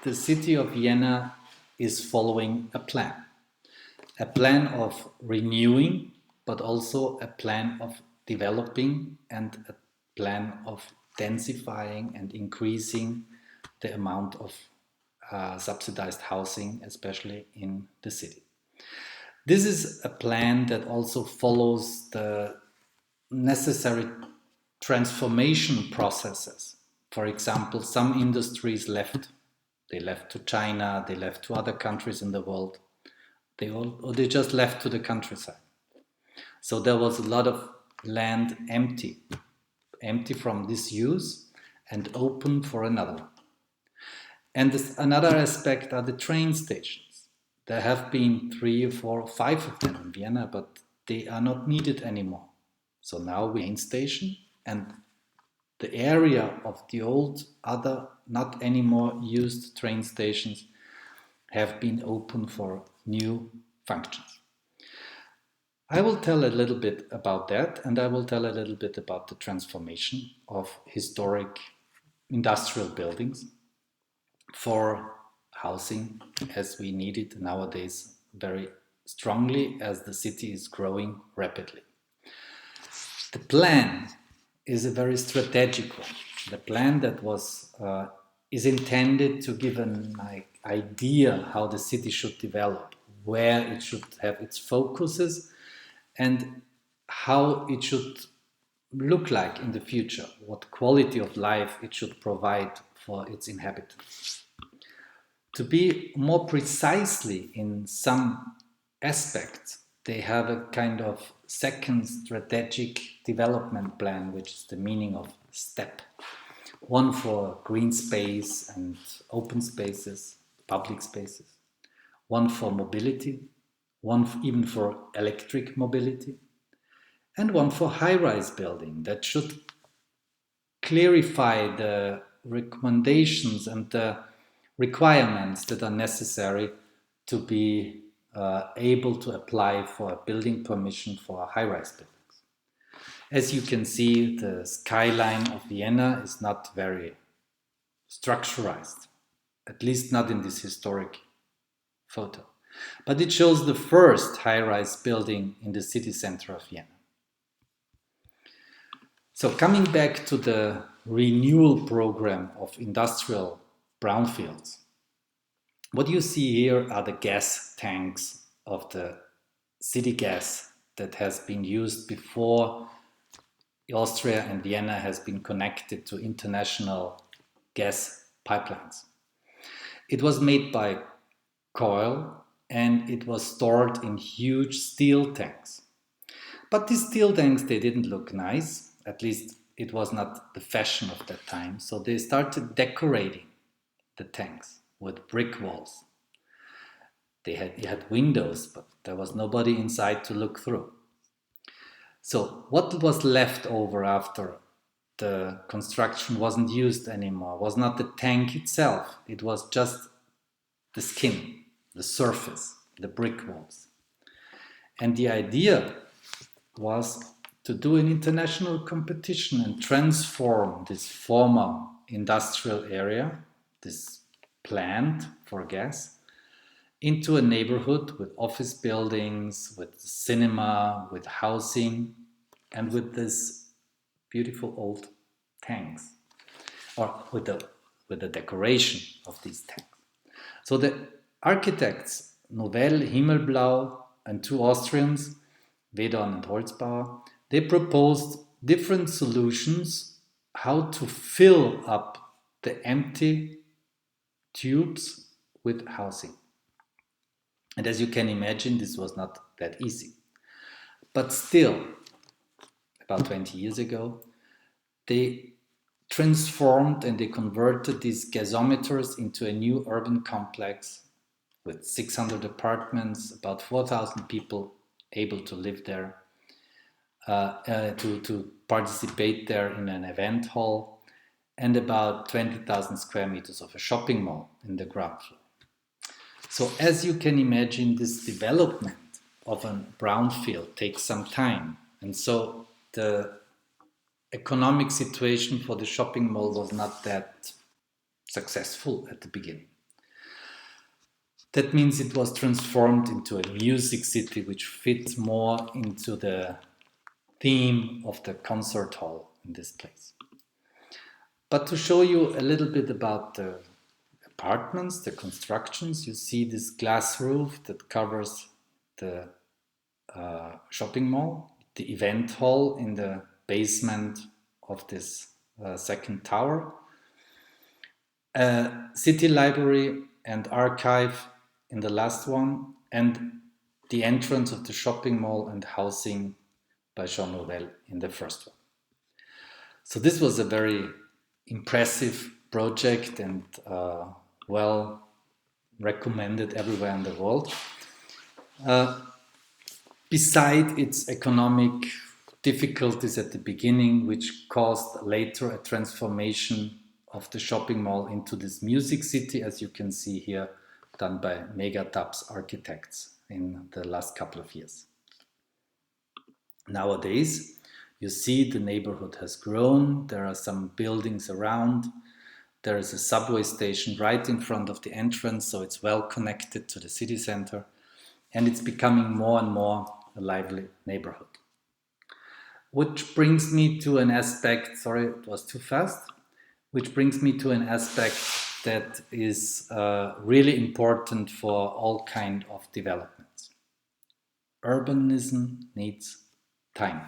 the city of Vienna is following a plan of renewing, but also a plan of developing and a plan of densifying and increasing the amount of subsidized housing, especially in the city. This is a plan that also follows the necessary transformation processes. For example, some industries left. They left to China, they left to other countries in the world. They just left to the countryside. So there was a lot of land empty from this use and open for another one. And another aspect are the train stations. There have been 3 or 4 or 5 of them in Vienna, but they are not needed anymore. So now we have a station, and the area of the old, other, not anymore used train stations have been open for new functions. I will tell a little bit about that, and I will tell a little bit about the transformation of historic industrial buildings for housing as we need it nowadays very strongly as the city is growing rapidly. The plan is a very strategic one. The plan that is intended to give an idea how the city should develop, where it should have its focuses, and how it should look like in the future, what quality of life it should provide for its inhabitants. To be more precisely in some aspects, they have a kind of second strategic development plan, which is the meaning of STEP. One for green space and open spaces, public spaces. One for mobility, one even for electric mobility, and one for high-rise building that should clarify the recommendations and the requirements that are necessary to be able to apply for a building permission for high-rise buildings. As you can see, the skyline of Vienna is not very structurized, at least not in this historic photo. But it shows the first high-rise building in the city center of Vienna. So coming back to the renewal program of industrial brownfields, what you see here are the gas tanks of the city gas that has been used before Austria and Vienna has been connected to international gas pipelines. It was made by coal and it was stored in huge steel tanks. But these steel tanks, they didn't look nice, at least it was not the fashion of that time, so they started decorating the tanks with brick walls. You had windows, but there was nobody inside to look through. So what was left over after the construction wasn't used anymore was not the tank itself, it was just the skin, the surface, the brick walls. And the idea was to do an international competition and transform this former industrial area, this plant for gas, into a neighborhood with office buildings, with cinema, with housing, and with this beautiful old tanks, or with the decoration of these tanks. So the architects, Novell, Himmelblau, and 2 Austrians, Wedorn and Holzbauer, they proposed different solutions how to fill up the empty tubes with housing. And as you can imagine, this was not that easy. But still, about 20 years ago, they transformed and they converted these gasometers into a new urban complex with 600 apartments, about 4,000 people able to live there, to participate there in an event hall, and about 20,000 square meters of a shopping mall in the ground floor. So as you can imagine, this development of a brownfield takes some time. And so the economic situation for the shopping mall was not that successful at the beginning. That means it was transformed into a music city which fits more into the theme of the concert hall in this place. But to show you a little bit about the apartments, the constructions, you see this glass roof that covers the shopping mall, the event hall in the basement of this second tower, a city library and archive in the last one, and the entrance of the shopping mall and housing by Jean Nouvel in the first one. So this was a very impressive project and well recommended everywhere in the world. Beside its economic difficulties at the beginning, which caused later a transformation of the shopping mall into this music city, as you can see here, done by Megatabs architects in the last couple of years. Nowadays, you see the neighborhood has grown, there are some buildings around, there is a subway station right in front of the entrance, so it's well connected to the city center, and it's becoming more and more a lively neighborhood. Which brings me to an aspect, sorry, it was too fast, which brings me to an aspect that is really important for all kind of developments. Urbanism needs time.